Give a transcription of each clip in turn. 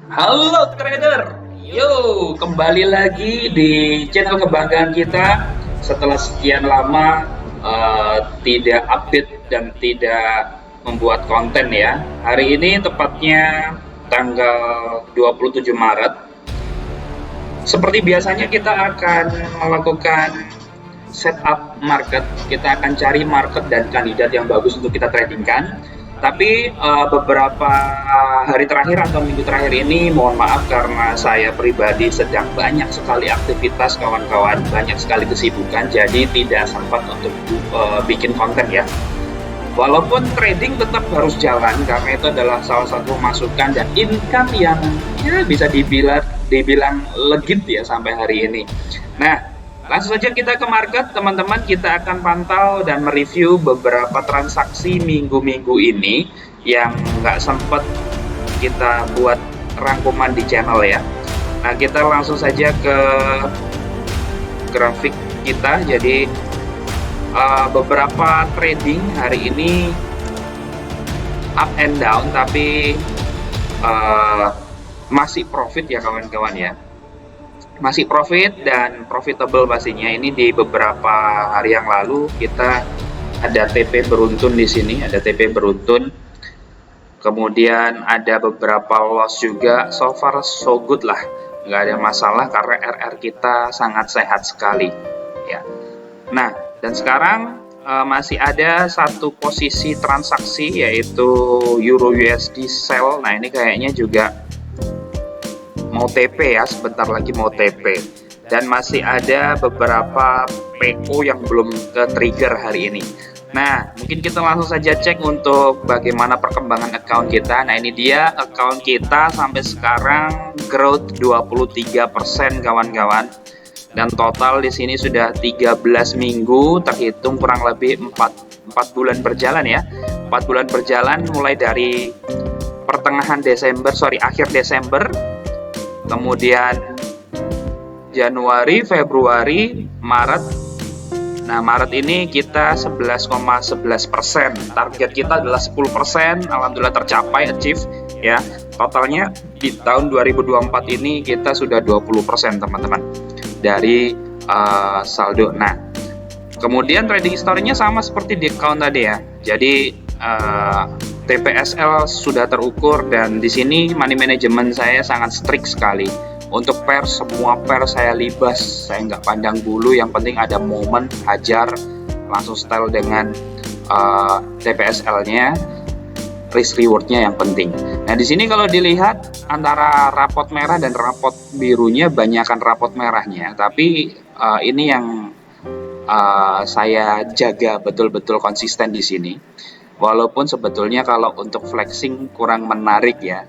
Halo trader, yo kembali lagi di channel kebanggaan kita setelah sekian lama tidak update dan tidak membuat konten ya. Hari ini tepatnya tanggal 27 Maret. Seperti biasanya kita akan melakukan setup market, kita akan cari market dan kandidat yang bagus untuk kita tradingkan. Tapi beberapa hari terakhir atau minggu terakhir ini, mohon maaf karena saya pribadi sedang banyak sekali aktivitas kawan-kawan, banyak sekali kesibukan, jadi tidak sempat untuk bikin konten ya. Walaupun trading tetap harus jalan karena itu adalah salah satu masukan dan income yang ya bisa dibilang legit ya sampai hari ini. Nah, langsung saja kita ke market, teman-teman. Kita akan pantau dan mereview beberapa transaksi minggu-minggu ini yang nggak sempat kita buat rangkuman di channel ya. Nah, kita langsung saja ke grafik kita. Jadi beberapa trading hari ini up and down, tapi masih profit ya kawan-kawan ya. Masih profit dan profitable pastinya. Ini di beberapa hari yang lalu kita ada TP beruntun di sini, ada TP beruntun. Kemudian ada beberapa loss juga. So far so good lah, nggak ada masalah karena RR kita sangat sehat sekali ya. Nah, dan sekarang masih ada satu posisi transaksi yaitu Euro USD sell. Nah, ini kayaknya juga mau TP ya, sebentar lagi mau TP. Dan masih ada beberapa PO yang belum ke trigger hari ini. Nah, mungkin kita langsung saja cek untuk bagaimana perkembangan account kita. Nah, ini dia account kita sampai sekarang growth 23% kawan-kawan. Dan total di sini sudah 13 minggu, terhitung kurang lebih 4 bulan berjalan ya. 4 bulan berjalan mulai dari akhir Desember, kemudian Januari, Februari, Maret. Nah, Maret ini kita 11,11%. Target kita adalah 10%. Alhamdulillah tercapai, achieve ya. Totalnya di tahun 2024 ini kita sudah 20% teman-teman dari saldo. Nah, kemudian trading historinya sama seperti di account tadi ya. Jadi TPSL sudah terukur dan di sini money management saya sangat strict sekali. Untuk pair, semua pair saya libas, saya nggak pandang bulu, yang penting ada momen, hajar, langsung style dengan TPSL-nya, risk reward-nya yang penting. Nah, di sini kalau dilihat antara rapot merah dan rapot birunya, banyakan rapot merahnya, tapi ini yang saya jaga betul-betul konsisten di sini. Walaupun sebetulnya kalau untuk flexing kurang menarik ya,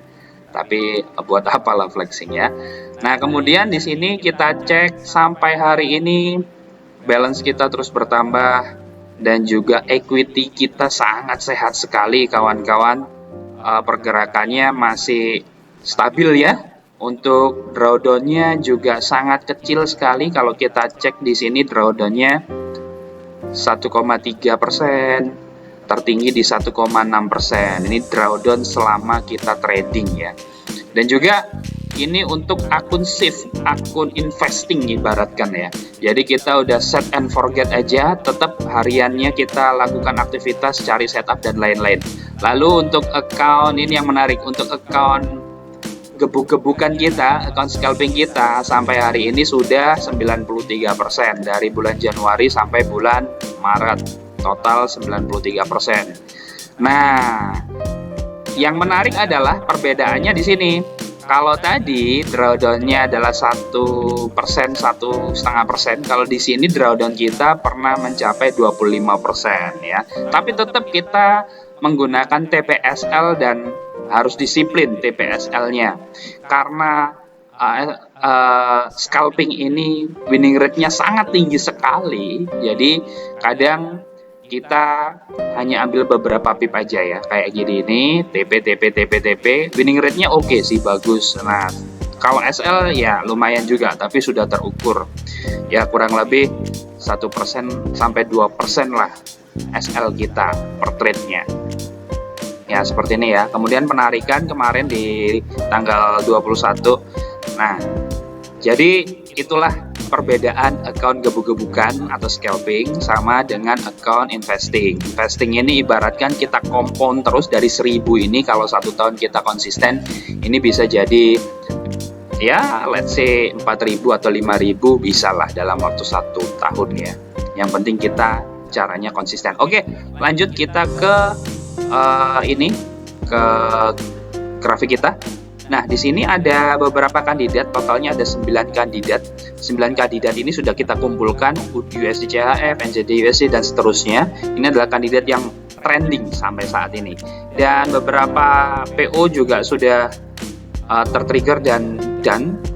tapi buat apalah flexing ya. Nah, kemudian di sini kita cek sampai hari ini balance kita terus bertambah dan juga equity kita sangat sehat sekali kawan-kawan. Pergerakannya masih stabil ya. Untuk drawdown-nya juga sangat kecil sekali. Kalau kita cek di sini drawdown-nya 1,3%. Tertinggi di 1,6%. Ini drawdown selama kita trading ya. Dan juga ini untuk akun safe, akun investing ibaratkan ya. Jadi kita udah set and forget aja, tetap hariannya kita lakukan aktivitas, cari setup dan lain-lain. Lalu untuk account ini yang menarik, untuk account gebuk-gebukan kita, account scalping kita sampai hari ini sudah 93% dari bulan Januari sampai bulan Maret. Total 93%. Nah, yang menarik adalah perbedaannya di sini. Kalau tadi drawdown-nya adalah 1%, 1,5%. Kalau di sini drawdown kita pernah mencapai 25% ya. Tapi tetap kita menggunakan TPSL dan harus disiplin TPSL-nya. Karena scalping ini winning rate-nya sangat tinggi sekali. Jadi kadang kita hanya ambil beberapa pip aja ya, kayak gini ini TP, winning rate-nya oke sih, bagus. Nah, kalau SL ya lumayan juga, tapi sudah terukur ya, kurang lebih 1% sampai 2% lah SL kita per trade-nya. Ya, seperti ini ya. Kemudian penarikan kemarin di tanggal 21. Nah, jadi itulah perbedaan account gebuk-gebukan atau scalping sama dengan account investing. Investing ini ibaratkan kita compound terus dari 1000 ini, kalau 1 tahun kita konsisten, ini bisa jadi ya let's say 4000 atau 5000 bisa lah dalam waktu 1 tahun ya. Yang penting kita caranya konsisten. Oke, lanjut kita ke ini ke grafik kita. Nah, di sini ada beberapa kandidat, totalnya ada 9 kandidat. 9 kandidat ini sudah kita kumpulkan, USD CHF, NZD USD dan seterusnya. Ini adalah kandidat yang trending sampai saat ini. Dan beberapa PO juga sudah tertrigger dan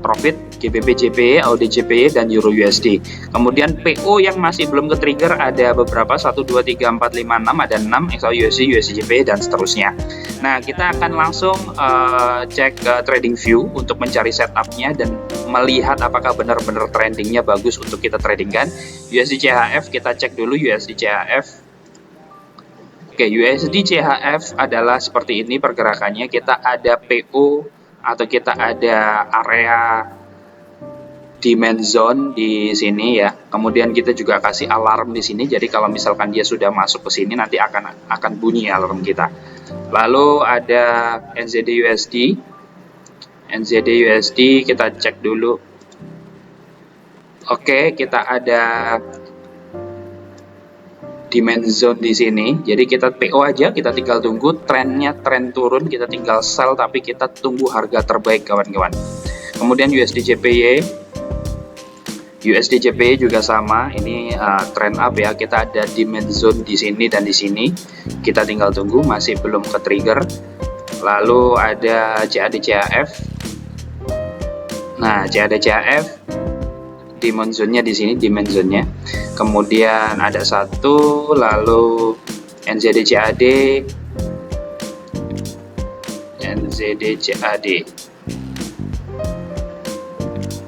profit GBP JPY, AUD JPY dan Euro USD. Kemudian PO yang masih belum ke-trigger ada beberapa 1 2 3 4 5 6, ada 6 XAU USD, USD JPY dan seterusnya. Nah, kita akan langsung cek trading view untuk mencari setupnya dan melihat apakah benar-benar trendingnya bagus untuk kita tradingkan. USD CHF kita cek dulu. USD CHF. Oke, USD CHF adalah seperti ini pergerakannya. Kita ada PO atau kita ada area demand zone di sini ya. Kemudian kita juga kasih alarm di sini. Jadi kalau misalkan dia sudah masuk ke sini nanti akan bunyi alarm kita. Lalu ada NZD USD. NZD USD kita cek dulu. Oke, kita ada demand zone di sini. Jadi kita PO aja, kita tinggal tunggu trennya, tren turun, kita tinggal sell tapi kita tunggu harga terbaik kawan-kawan. Kemudian USD JPY. USD JPY juga sama, ini trend up ya. Kita ada demand zone di sini dan di sini. Kita tinggal tunggu, masih belum ke trigger. Lalu ada CAD CHF. Nah, CAD CHF demand zone-nya di sini, demand zone-nya. Kemudian ada satu, lalu NZD CAD, NZD CAD.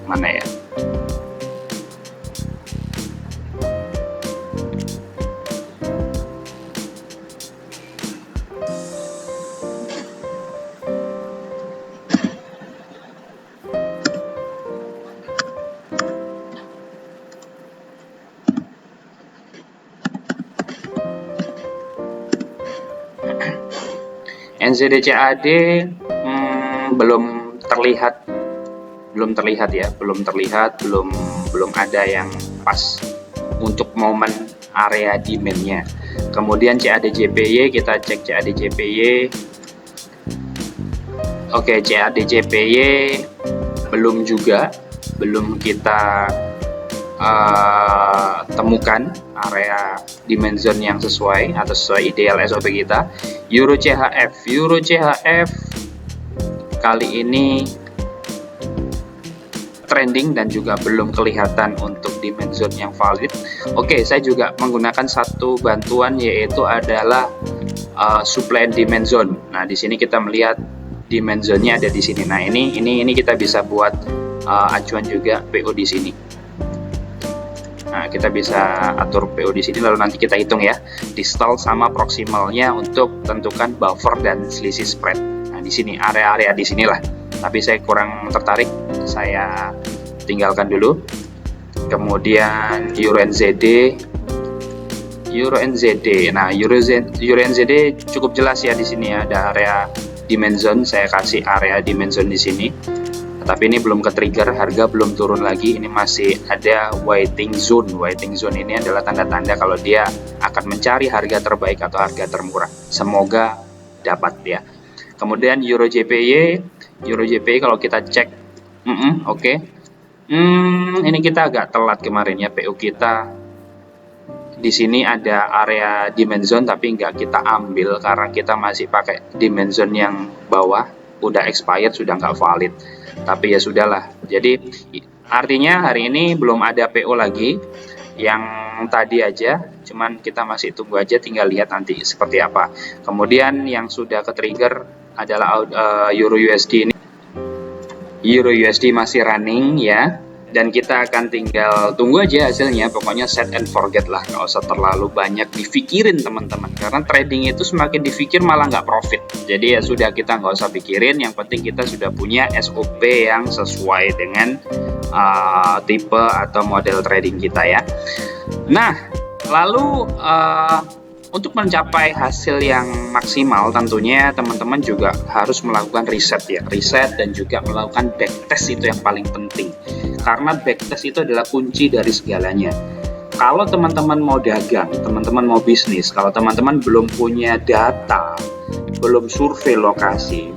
Mana ya? NZD CAD belum terlihat ya, belum ada yang pas untuk momen area demand-nya. Kemudian CAD JPY, kita cek CAD JPY. Oke, CAD JPY belum kita temukan area demand zone yang sesuai atau sesuai ideal SOP kita. Euro CHF kali ini trending dan juga belum kelihatan untuk demand zone yang valid. Oke, saya juga menggunakan satu bantuan yaitu adalah supply and demand zone. Nah, di sini kita melihat demand zone-nya ada di sini. Nah, ini kita bisa buat acuan juga PO di sini. Nah, kita bisa atur PO di sini, lalu nanti kita hitung ya distal sama proximalnya untuk tentukan buffer dan selisih spread. Nah, di sini area-area di sinilah. Tapi saya kurang tertarik, saya tinggalkan dulu. Kemudian Euro NZD. Nah, Euro NZD cukup jelas ya di sini ya, ada area demand zone. Saya kasih area demand zone di sini. Tapi ini belum ke trigger, harga belum turun lagi, ini masih ada waiting zone. Waiting zone ini adalah tanda-tanda kalau dia akan mencari harga terbaik atau harga termurah. Semoga dapat ya. Kemudian Euro JPY kalau kita cek, oke. Ini kita agak telat kemarin ya, PO kita di sini ada area demand zone tapi nggak kita ambil karena kita masih pakai demand zone yang bawah, udah expired, sudah nggak valid. Tapi ya sudahlah. Jadi artinya hari ini belum ada PO lagi, yang tadi aja, cuman kita masih tunggu aja, tinggal lihat nanti seperti apa. Kemudian yang sudah ke trigger adalah Euro USD ini. Euro USD masih running ya, dan kita akan tinggal tunggu aja hasilnya. Pokoknya set and forget lah, nggak usah terlalu banyak dipikirin teman-teman, karena trading itu semakin dipikir malah nggak profit. Jadi ya sudah, kita nggak usah pikirin, yang penting kita sudah punya SOP yang sesuai dengan tipe atau model trading kita ya. Nah, lalu untuk mencapai hasil yang maksimal tentunya teman-teman juga harus melakukan riset ya, riset dan juga melakukan backtest, itu yang paling penting. Karena backtest itu adalah kunci dari segalanya. Kalau teman-teman mau dagang, teman-teman mau bisnis, kalau teman-teman belum punya data, belum survei lokasi,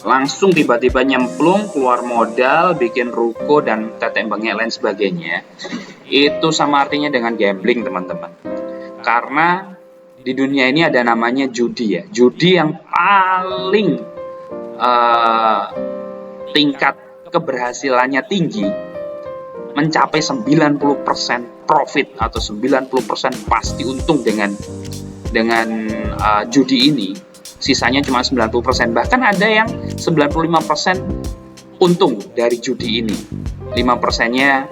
langsung tiba-tiba nyemplung, keluar modal, bikin ruko dan tetek bengek lain sebagainya, itu sama artinya dengan gambling teman-teman. Karena di dunia ini ada namanya judi ya, judi yang paling tingkat keberhasilannya tinggi, mencapai 90% profit atau 90% pasti untung dengan judi ini. Sisanya cuma 90%, bahkan ada yang 95% untung dari judi ini, 5%-nya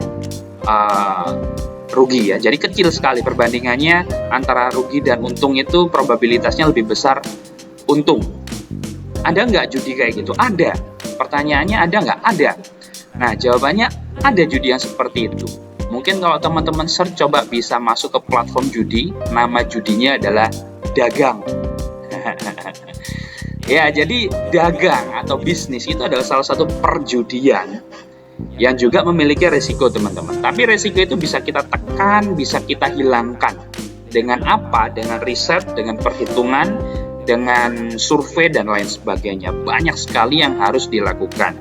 rugi ya. Jadi kecil sekali perbandingannya antara rugi dan untung, itu probabilitasnya lebih besar untung. Ada nggak judi kayak gitu? Ada. Pertanyaannya ada nggak? Ada. Nah, jawabannya ada judi yang seperti itu. Mungkin kalau teman-teman search, coba bisa masuk ke platform judi, nama judinya adalah dagang. Ya, jadi dagang atau bisnis itu adalah salah satu perjudian yang juga memiliki resiko teman-teman. Tapi resiko itu bisa kita tekan, bisa kita hilangkan. Dengan apa? Dengan riset, dengan perhitungan, dengan survei dan lain sebagainya. Banyak sekali yang harus dilakukan.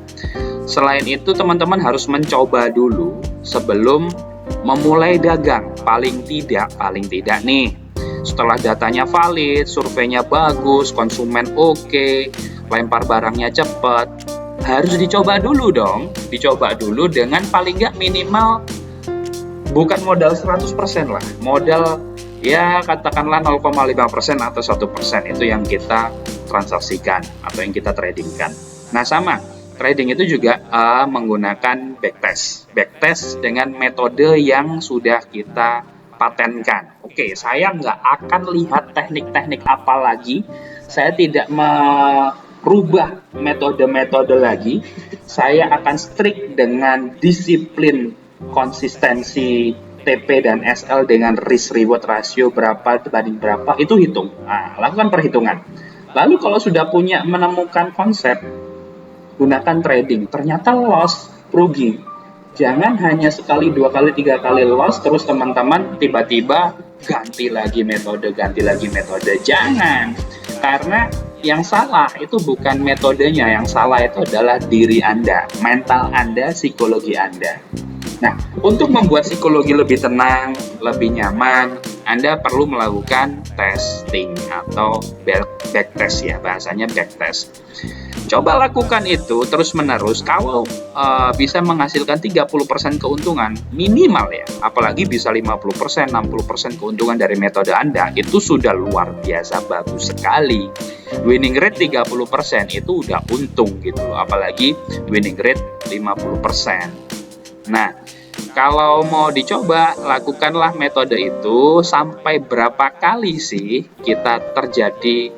Selain itu teman-teman harus mencoba dulu sebelum memulai dagang. Paling tidak nih, setelah datanya valid, surveinya bagus, konsumen oke, lempar barangnya cepat, harus dicoba dulu dong. Dicoba dulu dengan paling nggak minimal, bukan modal 100% lah, modal ya katakanlah 0,5% atau 1%, itu yang kita transaksikan atau yang kita tradingkan. Nah, sama trading itu juga menggunakan backtest dengan metode yang sudah kita patenkan. Oke, saya nggak akan lihat teknik-teknik apa lagi, saya tidak merubah metode-metode lagi, saya akan strict dengan disiplin konsistensi TP dan SL dengan risk reward ratio berapa dibanding berapa, itu hitung. Nah, lakukan perhitungan. Lalu kalau sudah menemukan konsep, gunakan trading. Ternyata loss, rugi. Jangan hanya sekali, 2 kali, 3 kali loss, terus teman-teman tiba-tiba ganti lagi metode. Jangan. Karena yang salah itu bukan metodenya, yang salah itu adalah diri Anda, mental Anda, psikologi Anda. Nah, untuk membuat psikologi lebih tenang, lebih nyaman, Anda perlu melakukan testing atau backtest ya, bahasanya backtest. Coba lakukan itu terus-menerus, kalau bisa menghasilkan 30% keuntungan minimal ya, apalagi bisa 50%, 60% keuntungan dari metode Anda, itu sudah luar biasa bagus sekali. Winning rate 30% itu udah untung gitu loh, apalagi winning rate 50%. Nah, kalau mau dicoba, lakukanlah metode itu sampai berapa kali sih kita terjadi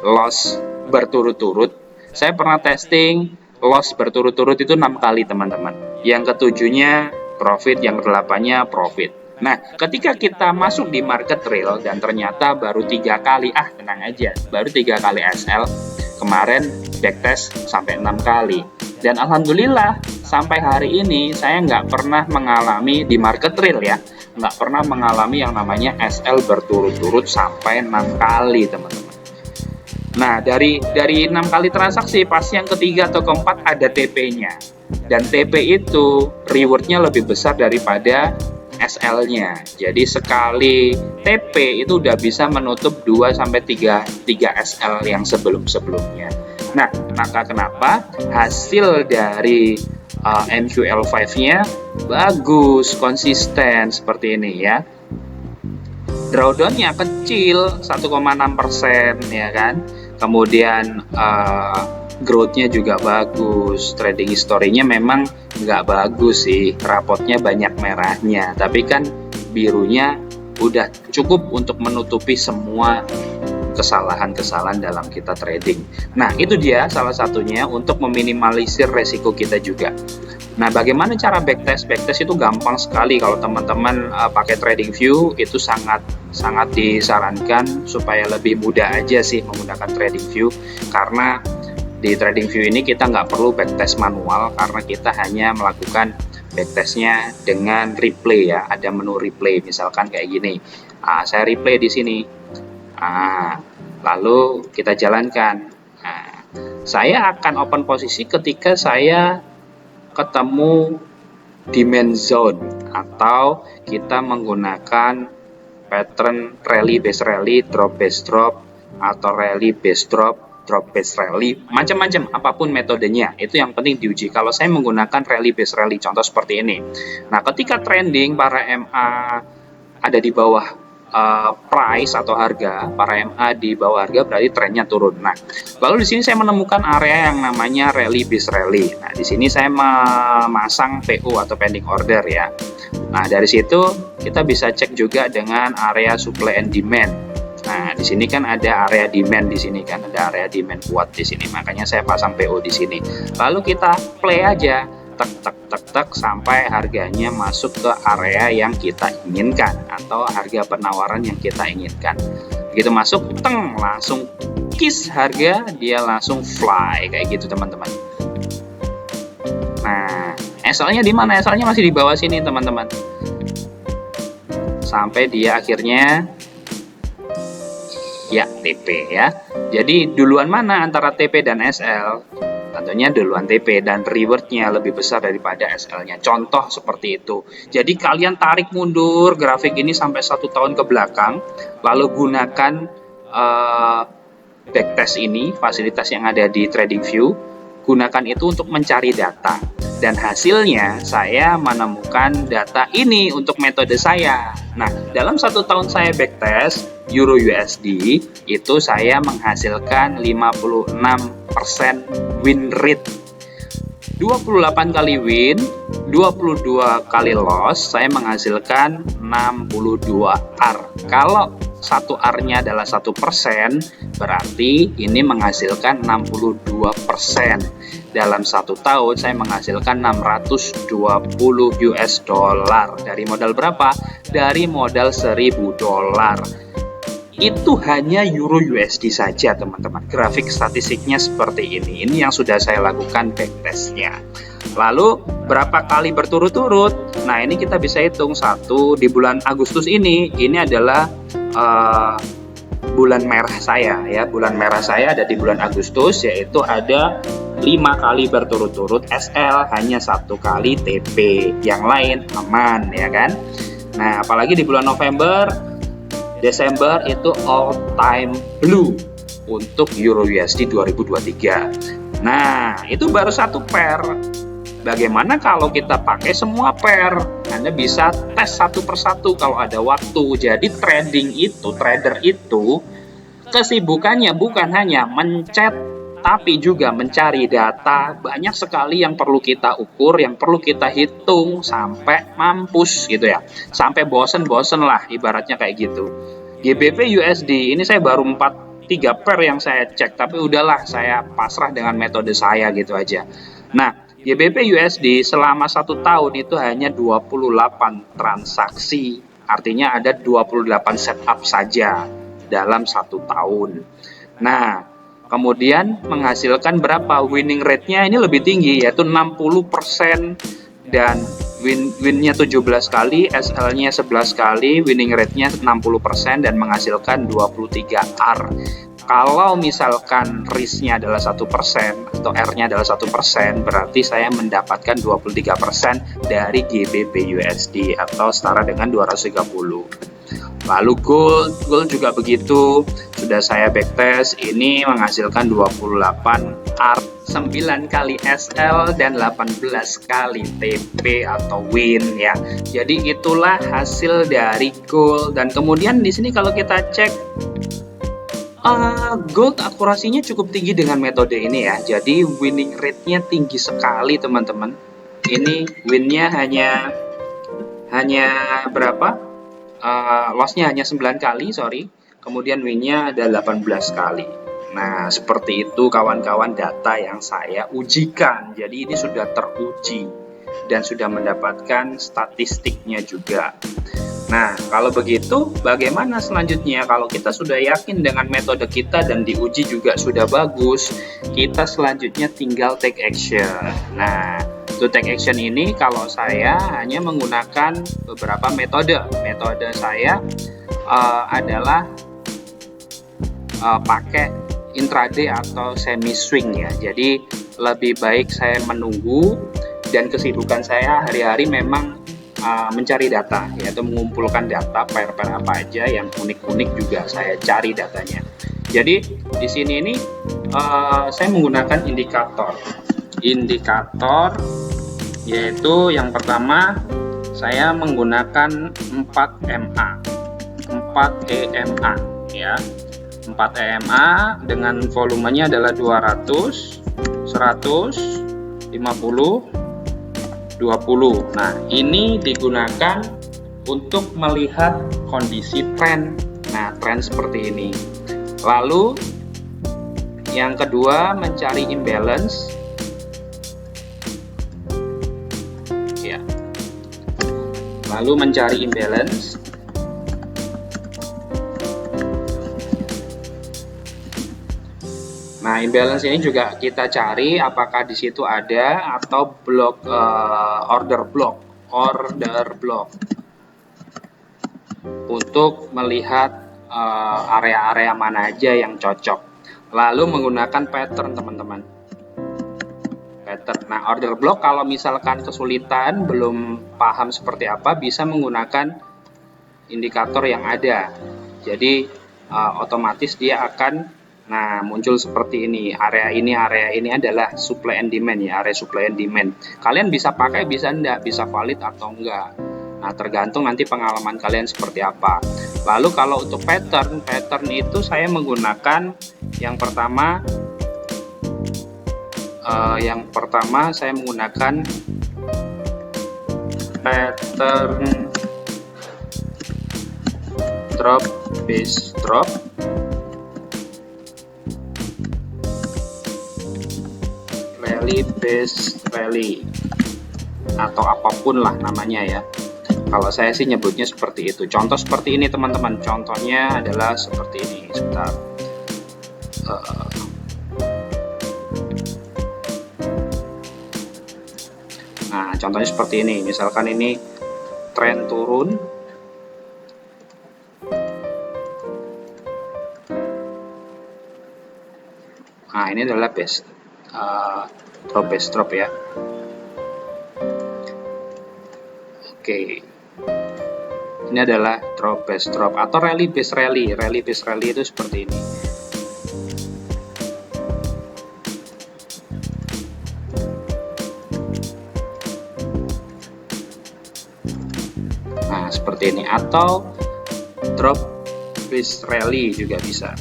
loss berturut-turut. Saya pernah testing loss berturut-turut itu 6 kali teman-teman. Yang ketujuhnya profit, yang ke-8-nya profit. Nah, ketika kita masuk di market real dan ternyata baru 3 kali, tenang aja, baru 3 kali SL, kemarin backtest sampai 6 kali. Dan alhamdulillah sampai hari ini saya nggak pernah mengalami di market real ya, nggak pernah mengalami yang namanya SL berturut-turut sampai 6 kali teman-teman. Nah, dari 6 kali transaksi, pasti yang ketiga atau keempat ada TP-nya. Dan TP itu rewardnya lebih besar daripada SL-nya. Jadi sekali TP itu udah bisa menutup 2-3 SL yang sebelum-sebelumnya. Nah, maka kenapa hasil dari MQL5-nya bagus, konsisten seperti ini ya. Drawdown-nya kecil, 1,6% ya kan. Kemudian growth-nya juga bagus, trading historinya memang nggak bagus sih, rapotnya banyak merahnya, tapi kan birunya udah cukup untuk menutupi semua kesalahan-kesalahan dalam kita trading. Nah, itu dia salah satunya untuk meminimalisir resiko kita juga. Nah, bagaimana cara backtest? Backtest itu gampang sekali kalau teman-teman pakai TradingView, itu sangat disarankan supaya lebih mudah aja sih menggunakan TradingView, karena di TradingView ini kita nggak perlu backtest manual karena kita hanya melakukan backtestnya dengan replay ya. Ada menu replay, misalkan kayak gini. Saya replay di sini. Lalu kita jalankan. Saya akan open posisi ketika saya ketemu demand zone atau kita menggunakan pattern rally base rally, drop base drop, atau rally base drop base rally, macam-macam apapun metodenya, itu yang penting diuji. Kalau saya menggunakan rally base rally, contoh seperti ini. Nah, ketika trending para MA ada di bawah price atau harga, para MA di bawah harga berarti trennya turun. Nah, lalu di sini saya menemukan area yang namanya rally base rally. Nah, di sini saya memasang PO atau pending order ya. Nah, dari situ kita bisa cek juga dengan area supply and demand. Nah, di sini kan ada area demand, di sini kan ada area demand kuat di sini. Makanya saya pasang PO di sini. Lalu kita play aja, tek sampai harganya masuk ke area yang kita inginkan atau harga penawaran yang kita inginkan. Begitu masuk, langsung kiss harga, dia langsung fly kayak gitu teman-teman. Nah, SL-nya di mana? SL-nya masih di bawah sini teman-teman. Sampai dia akhirnya ya TP ya. Jadi duluan mana antara TP dan SL? Tentunya duluan TP, dan rewardnya lebih besar daripada SL-nya. Contoh seperti itu. Jadi kalian tarik mundur grafik ini sampai 1 tahun ke belakang, lalu gunakan backtest ini, fasilitas yang ada di TradingView. Gunakan itu untuk mencari data. Dan hasilnya saya menemukan data ini untuk metode saya. Nah, dalam 1 tahun saya backtest Euro USD, itu saya menghasilkan 56% win rate. 28 kali win, 22 kali loss, saya menghasilkan 62 R. Kalau 1 R-nya adalah 1%, berarti ini menghasilkan 62%. Dalam 1 tahun saya menghasilkan 620 US dollar. Dari modal berapa? Dari modal 1.000 dolar. Itu hanya Euro USD saja teman-teman. Grafik statistiknya seperti ini. Ini yang sudah saya lakukan backtestnya. Lalu berapa kali berturut-turut? Nah, ini kita bisa hitung. 1 di bulan Agustus ini adalah bulan merah saya ya. Bulan merah saya ada di bulan Agustus, yaitu ada 5 kali berturut-turut SL, hanya 1 kali TP. Yang lain aman ya kan. Nah, apalagi di bulan November, Desember itu all time blue untuk Euro USD 2023. Nah, itu baru 1 pair. Bagaimana kalau kita pakai semua pair? Anda bisa tes satu persatu kalau ada waktu. Jadi trader itu kesibukannya bukan hanya mencet, tapi juga mencari data. Banyak sekali yang perlu kita ukur, yang perlu kita hitung sampai mampus gitu ya. Sampai bosen-bosen lah ibaratnya kayak gitu. GBP USD ini saya baru 3 pair yang saya cek, tapi udahlah saya pasrah dengan metode saya gitu aja. Nah, GBP USD selama 1 tahun itu hanya 28 transaksi, artinya ada 28 setup saja dalam 1 tahun. Nah, kemudian menghasilkan berapa? Winning rate-nya ini lebih tinggi, yaitu 60%, dan win-nya 17 kali, SL-nya 11 kali, winning rate-nya 60%, dan menghasilkan 23 R. Kalau misalkan risk-nya adalah 1% atau R-nya adalah 1%, berarti saya mendapatkan 23% dari GBP USD atau setara dengan 230. Lalu gold juga begitu, sudah saya backtest, ini menghasilkan 28 R, 9 kali SL, dan 18 kali TP atau win ya. Jadi itulah hasil dari gold. Dan kemudian di sini kalau kita cek Gold akurasinya cukup tinggi dengan metode ini ya. Jadi winning rate-nya tinggi sekali teman-teman. Ini win-nya hanya berapa? Loss-nya hanya 9 kali, sorry. Kemudian win-nya ada 18 kali. Nah, seperti itu kawan-kawan data yang saya ujikan. Jadi ini sudah teruji dan sudah mendapatkan statistiknya juga. Nah, kalau begitu bagaimana selanjutnya? Kalau kita sudah yakin dengan metode kita dan diuji juga sudah bagus, kita selanjutnya tinggal take action. Nah, to take action ini kalau saya hanya menggunakan beberapa metode. Metode saya adalah pakai intraday atau semi swing ya. Jadi lebih baik saya menunggu, dan kesibukan saya hari-hari memang mencari data, yaitu mengumpulkan data pair-pair apa aja yang unik-unik juga saya cari datanya. Jadi di sini ini saya menggunakan indikator yaitu yang pertama saya menggunakan 4 EMA ya. 4 EMA dengan volumenya adalah 200, 100, 50, 20. Nah, ini digunakan untuk melihat kondisi tren. Nah, tren seperti ini. Lalu yang kedua mencari imbalance. Ya. Lalu mencari imbalance. Nah, imbalance ini juga kita cari apakah di situ ada atau order block untuk melihat area-area mana aja yang cocok. Lalu menggunakan pattern teman-teman. Pattern. Nah, order block kalau misalkan kesulitan belum paham seperti apa, bisa menggunakan indikator yang ada. Jadi otomatis dia akan muncul seperti ini. Area ini adalah supply and demand ya, area supply and demand. Kalian bisa pakai, bisa enggak, bisa valid atau enggak. Nah, tergantung nanti pengalaman kalian seperti apa. Lalu kalau untuk pattern itu saya menggunakan yang pertama saya menggunakan pattern drop base drop, rally base rally, atau apapun lah namanya ya. Kalau saya sih nyebutnya seperti itu. Contoh seperti ini teman-teman. Contohnya adalah seperti ini. Sebentar. Nah, contohnya seperti ini. Misalkan ini tren turun. Nah, ini adalah base drop ya. Oke. Ini adalah drop base drop atau rally base rally. Rally base rally itu seperti ini. Nah, seperti ini, atau drop base rally juga bisa.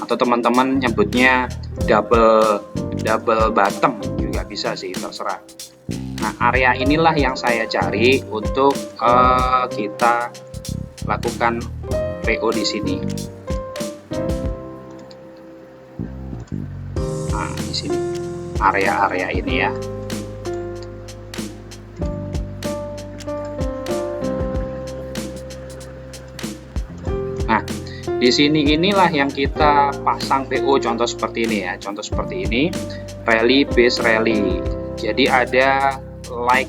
Atau teman-teman nyebutnya double bottom juga bisa sih, terserah. Nah, area inilah yang saya cari untuk kita lakukan PO di sini. Nah, di sini area-area ini ya. Nah, di sini inilah yang kita pasang PO, contoh seperti ini ya. Contoh seperti ini, rally base rally. Jadi ada like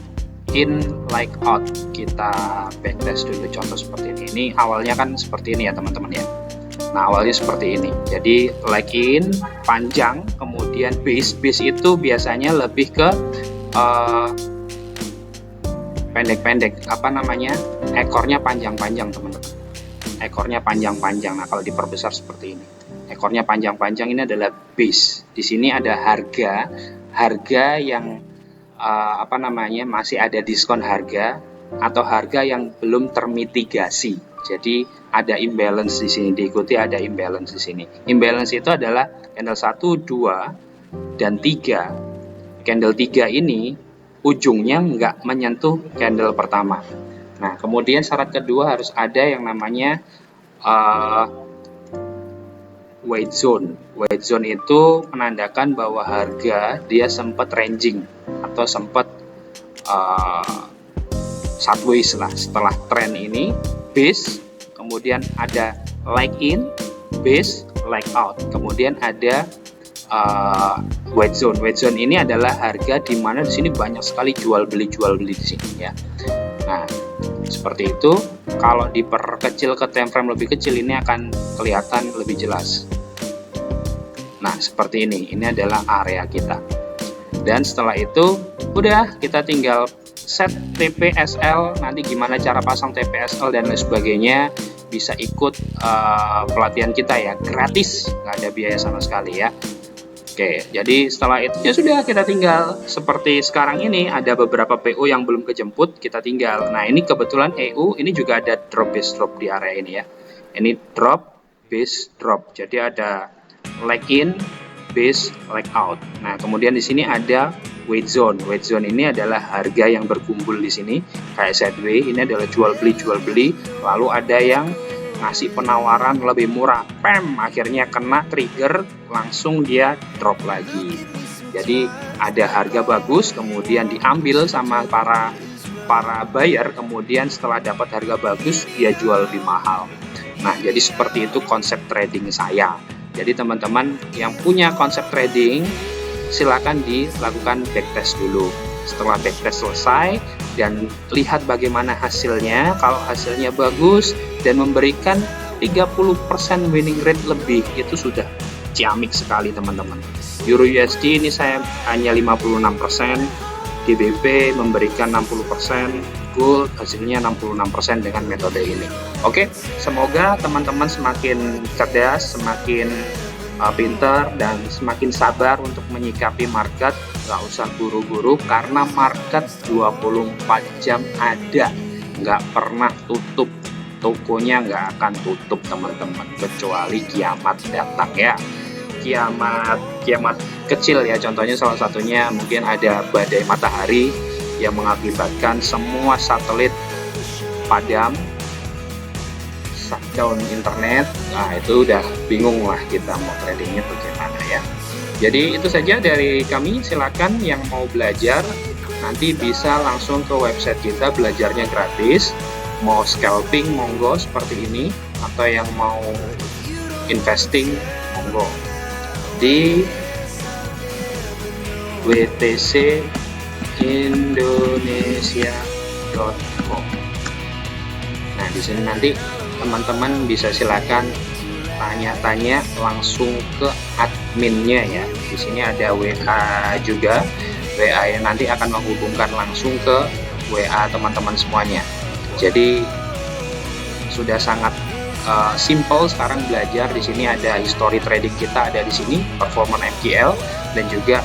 in, like out. Kita backtest dulu contoh seperti ini. Ini awalnya kan seperti ini ya teman-teman ya. Nah, awalnya seperti ini. Jadi like in panjang, kemudian base itu biasanya lebih ke pendek-pendek, ekornya panjang-panjang teman-teman. Ekornya panjang-panjang. Nah, kalau diperbesar seperti ini, ekornya panjang-panjang, ini adalah base. Di sini ada harga yang masih ada diskon harga atau harga yang belum termitigasi. Jadi ada imbalance di sini, diikuti ada imbalance di sini. Imbalance itu adalah candle 1, 2, dan 3. Candle 3 ini ujungnya nggak menyentuh candle pertama. Nah, kemudian syarat kedua harus ada yang namanya white zone. White zone itu menandakan bahwa harga dia sempat ranging atau sempat sideways lah setelah tren ini, base, kemudian ada leg in, base, leg out, kemudian ada white zone. White zone ini adalah harga di mana di sini banyak sekali jual beli di sini ya. Nah, seperti itu. Kalau diperkecil ke time frame lebih kecil ini akan kelihatan lebih jelas. Nah, seperti ini. Ini adalah area kita. Dan setelah itu udah kita tinggal set TPSL, nanti gimana cara pasang TPSL dan lain sebagainya bisa ikut pelatihan kita ya, gratis, nggak ada biaya sama sekali ya. Oke, jadi setelah itu ya sudah, kita tinggal seperti sekarang ini ada beberapa PO yang belum kejemput, kita tinggal. Nah, ini kebetulan EU ini juga ada drop base drop di area ini ya. Ini drop base drop, jadi ada leg in, base, leg out. Nah, kemudian di sini ada weight zone. Weight zone ini adalah harga yang berkumpul di sini kayak sideways. Ini adalah jual beli. Lalu ada yang ngasih penawaran lebih murah, akhirnya kena trigger, langsung dia drop lagi. Jadi ada harga bagus, kemudian diambil sama para buyer, kemudian setelah dapat harga bagus dia jual lebih mahal. Nah, jadi seperti itu konsep trading saya. Jadi teman-teman yang punya konsep trading, silakan dilakukan backtest dulu. Setelah backtest selesai dan lihat bagaimana hasilnya. Kalau hasilnya bagus dan memberikan 30% winning rate lebih, itu sudah ciamik sekali teman-teman. Euro USD ini saya hanya 56%, GBP memberikan 60%, gold hasilnya 66% dengan metode ini. Oke, semoga teman-teman semakin cerdas, semakin pintar, dan semakin sabar untuk menyikapi market. Nggak usah buru-buru, karena market 24 jam ada, nggak pernah tutup. Tokonya nggak akan tutup teman-teman, kecuali kiamat datang ya. Kiamat kecil ya, contohnya salah satunya mungkin ada badai matahari yang mengakibatkan semua satelit padam, shutdown internet. Nah, itu udah bingung lah kita mau tradingnya bagaimana ya. Jadi itu saja dari kami. Silakan yang mau belajar nanti bisa langsung ke website kita, belajarnya gratis. Mau scalping monggo seperti ini, atau yang mau investing monggo di wtcindonesia.com. Nah, di sini nanti teman-teman bisa silakan tanya-tanya langsung ke adminnya ya. Di sini ada WA juga. WA yang nanti akan menghubungkan langsung ke WA teman-teman semuanya. Jadi sudah sangat simple sekarang belajar. Di sini ada history trading kita, ada di sini performance MQL, dan juga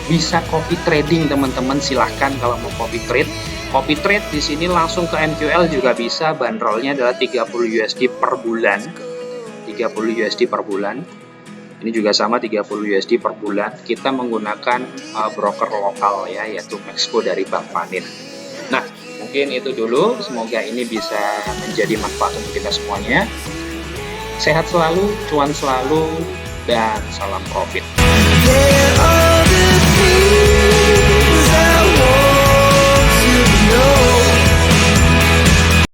bisa copy trading teman-teman. Silahkan kalau mau copy trade di sini langsung ke MQL juga bisa. Bandrolnya adalah 30 USD per bulan. 30 USD per bulan. Ini juga sama 30 USD per bulan. Kita menggunakan broker lokal ya, yaitu Maxco dari Bank Panin. Nah, mungkin itu dulu. Semoga ini bisa menjadi manfaat untuk kita semuanya. Sehat selalu, cuan selalu, dan salam profit.